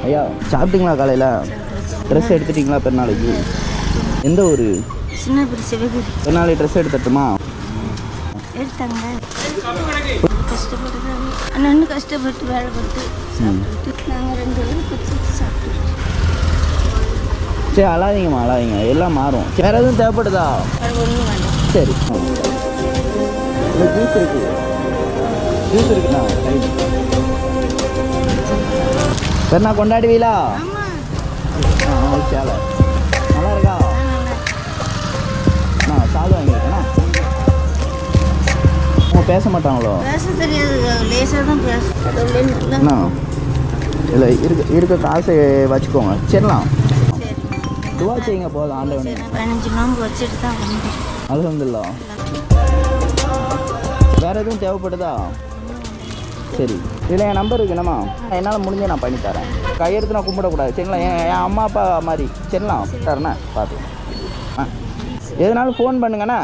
ஐயா சாப்பிட்டீங்களா காலையில்? ட்ரெஸ் எடுத்துட்டிங்களா பெருநாளைக்கு? எந்த ஊர்? பெருநாளைக்கு ட்ரெஸ் எடுத்துட்டுமா? எடுத்தாங்க. கஷ்டப்பட்டு கஷ்டப்பட்டு வேலை பார்த்து நாங்கள் 2 பேரும் சாப்பிட்டு. சரி அழாதீங்கம்மா அழாதீங்க, எல்லாம் மாறும். வேறு எதுவும் தேவைப்படுதா? ஒன்றும் வேண்டாம். சரி ஜூஸ் இருக்கு, ஜூஸ் இருக்குண்ணா. பெருநா கொண்டாடுவீங்களா? சேலை நல்லா இருக்கா? நான் சாது வாங்கியிருக்கேண்ணா. அவங்க பேச மாட்டாங்களோ? பேச தெரியாது, லேசாக தான் பேசுண்ணா. இல்லை இருக்க காசை வச்சுக்கோங்க. சரிண்ணா, துவா செய்யுங்க போதும் ஆண்டவனே. 15 நோம்பு வச்சுட்டு தான் வந்தேன். அல்ஹம்துலில்லாஹ். வேறு எதுவும் தேவைப்படுதா? சரி இதில் என் நம்பர் இருக்குண்ணா, என்னால் முடிஞ்ச நான் பண்ணித்தரேன். கையெடுத்து நான் கும்பிடக்கூடாது சரிங்களா? என் அம்மா அப்பா மாதிரி சரிங்களா? தரேண்ணா பார்த்து. எதுனாலும் ஃபோன் பண்ணுங்கண்ணா.